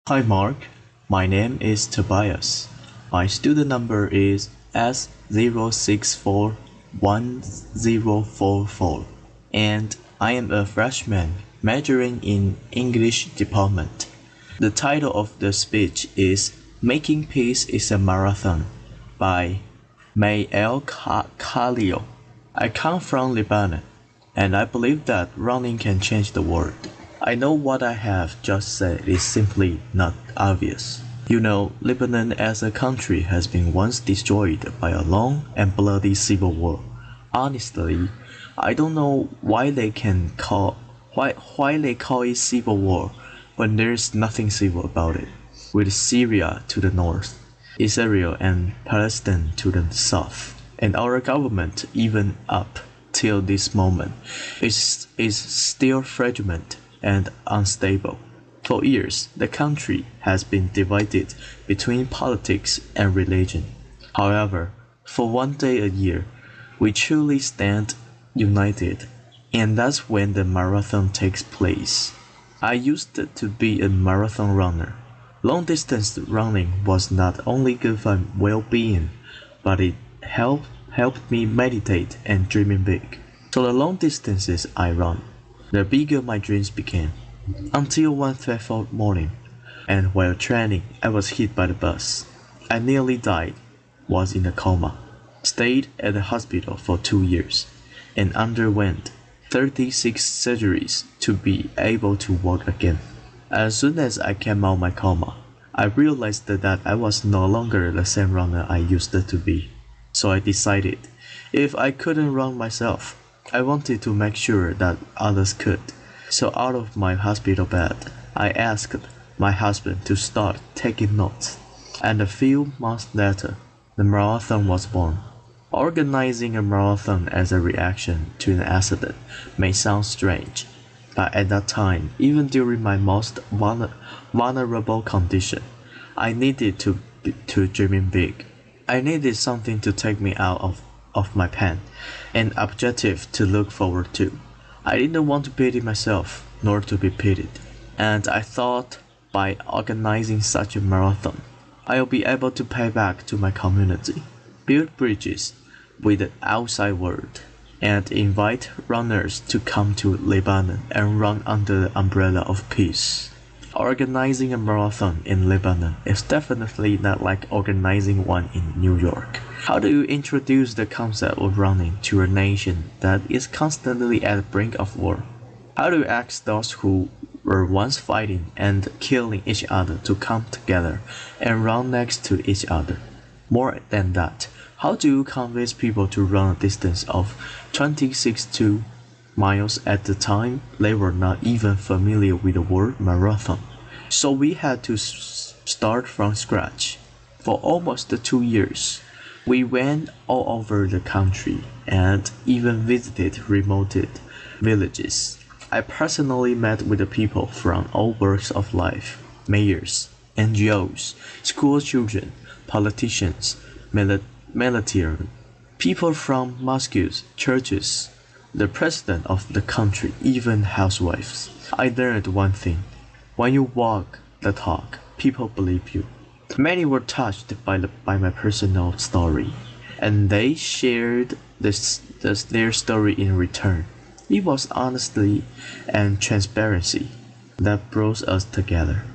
Hi Mark, my name is Tobias. My student number is S0641044 and I am a freshman majoring in English department. The title of the speech is Making Peace is a Marathon by El-Khalil. I come from Lebanon and I believe that running can change the world. I know what I have just said is simply not obvious. You know, Lebanon as a country has been once destroyed by a long and bloody civil war. Honestly, I don't know why they call it civil war when there's nothing civil about it. With Syria to the north, Israel and Palestine to the south, and our government even up till this moment is still fragmented and unstable. For years, the country has been divided between politics and religion. However, for one day a year, we truly stand united, and that's when the marathon takes place. I used to be a marathon runner. Long-distance running was not only good for well-being, but it helped me meditate and dreaming big. So the long distances I run, the bigger my dreams became. Until one fateful morning, and while training, I was hit by the bus. I nearly died, was in a coma, stayed at the hospital for 2 years, and underwent 36 surgeries to be able to walk again. As soon as I came out of my coma, I realized that I was no longer the same runner I used to be. So I decided, if I couldn't run myself, I wanted to make sure that others could. So out of my hospital bed, I asked my husband to start taking notes. And a few months later, the marathon was born. Organizing a marathon as a reaction to an accident may sound strange, but at that time, even during my most vulnerable condition, I needed to dreaming big. I needed something to take me out of my pain, an objective to look forward to. I didn't want to pity myself, nor to be pitied, and I thought by organizing such a marathon, I'll be able to pay back to my community, build bridges with the outside world, and invite runners to come to Lebanon and run under the umbrella of peace. Organizing a marathon in Lebanon is definitely not like organizing one in New York. How do you introduce the concept of running to a nation that is constantly at the brink of war? How do you ask those who were once fighting and killing each other to come together and run next to each other? More than that, how do you convince people to run a distance of 26 miles at the time they were not even familiar with the word marathon? So we had to start from scratch. For almost 2 years, we went all over the country and even visited remote villages. I personally met with the people from all walks of life, mayors, NGOs, school children, politicians, military, people from mosques, churches, the president of the country, even housewives. I learned one thing. When you walk the talk, people believe you. Many were touched by my personal story, and they shared their story in return. It was honesty and transparency that brought us together.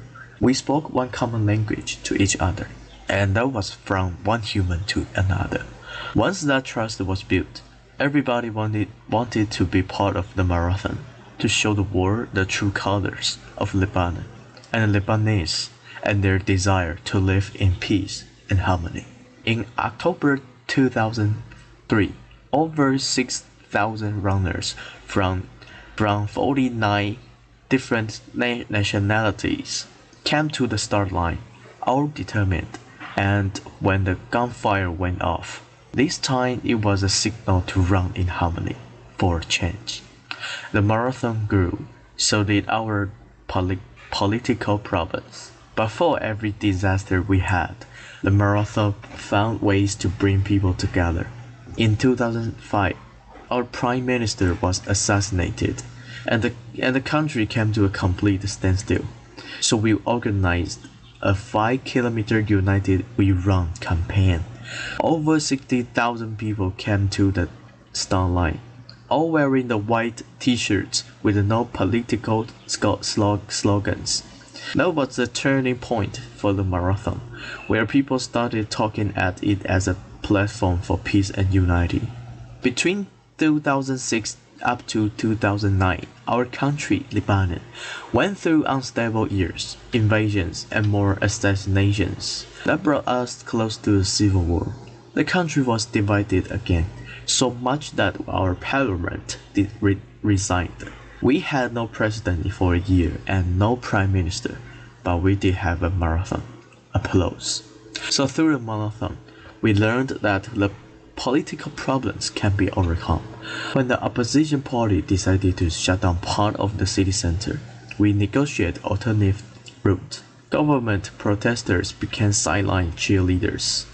We spoke one common language to each other, and that was from one human to another. Once that trust was built, everybody wanted to be part of the marathon, to show the world the true colors of Lebanon and the Lebanese and their desire to live in peace and harmony. In October 2003, over 6,000 runners from 49 different nationalities came to the start line, all determined, and when the gunfire went off, this time it was a signal to run in harmony for change. The marathon grew, so did our political problems. But for every disaster we had, the marathon found ways to bring people together. In 2005, our prime minister was assassinated, and the country came to a complete standstill. So we organized a 5-kilometer United We Run campaign. Over 60,000 people came to the start line, all wearing the white t-shirts with no political slogans. That was the turning point for the marathon, where people started talking at it as a platform for peace and unity. Between 2006 up to 2009, our country, Lebanon, went through unstable years, invasions, and more assassinations that brought us close to a civil war. The country was divided again, so much that our parliament resigned. We had no president for a year and no prime minister, but we did have a marathon. Applause. So through the marathon, we learned that the political problems can be overcome. When the opposition party decided to shut down part of the city center, we negotiated alternative route. Government protesters became sideline cheerleaders.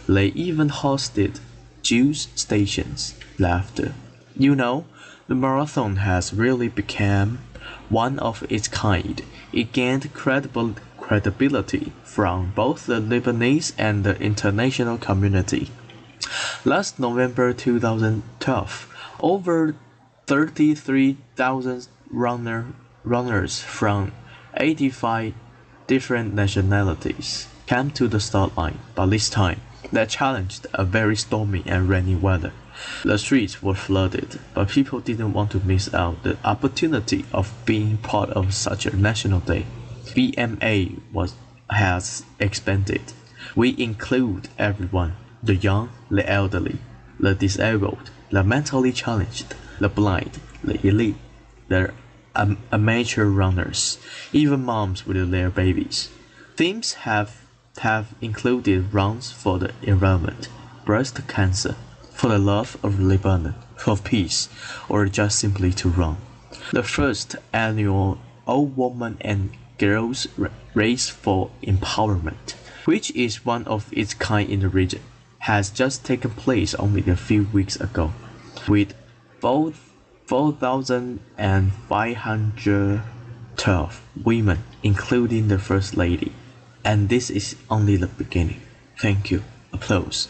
They even hosted juice stations. Laughter. You know, the marathon has really become one of its kind. It gained credibility from both the Lebanese and the international community. Last November 2012, over 33,000 runners from 85 different nationalities came to the start line, but this time they challenged a very stormy and rainy weather. The streets were flooded, but people didn't want to miss out the opportunity of being part of such a national day. BMA has expanded. We include everyone: the young, the elderly, the disabled, the mentally challenged, the blind, the elite, the amateur runners, even moms with their babies. Themes have included runs for the environment, breast cancer, for the love of Lebanon, for peace, or just simply to run. The first annual All Women and Girls Race for Empowerment, which is one of its kind in the region, has just taken place only a few weeks ago, with 4,512 women, including the First Lady. And this is only the beginning. Thank you. Applause.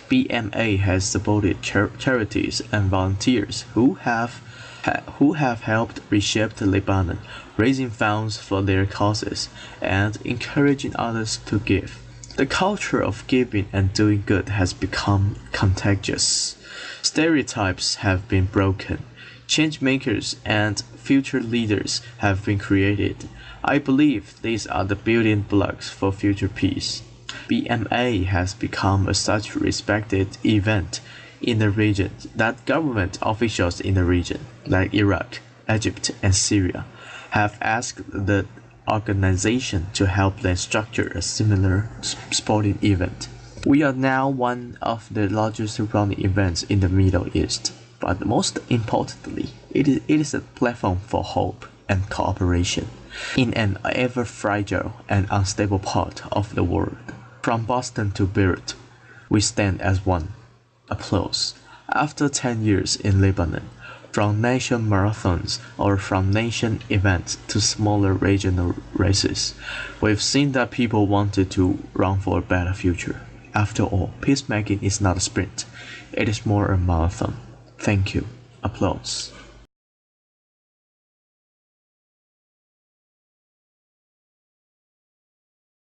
BMA has supported charities and volunteers who have helped reshape Lebanon, raising funds for their causes and encouraging others to give. The culture of giving and doing good has become contagious. Stereotypes have been broken. Change makers and future leaders have been created. I believe these are the building blocks for future peace. BMA has become such respected event in the region that government officials in the region, like Iraq, Egypt, and Syria, have asked the organization to help them structure a similar sporting event. We are now one of the largest running events in the Middle East, but most importantly, it is a platform for hope and cooperation in an ever fragile and unstable part of the world. From Boston to Beirut, we stand as one. Applause. After 10 years in Lebanon, from nation marathons or from nation events to smaller regional races, we've seen that people wanted to run for a better future. After all, peacemaking is not a sprint, it is more a marathon. Thank you. Applause.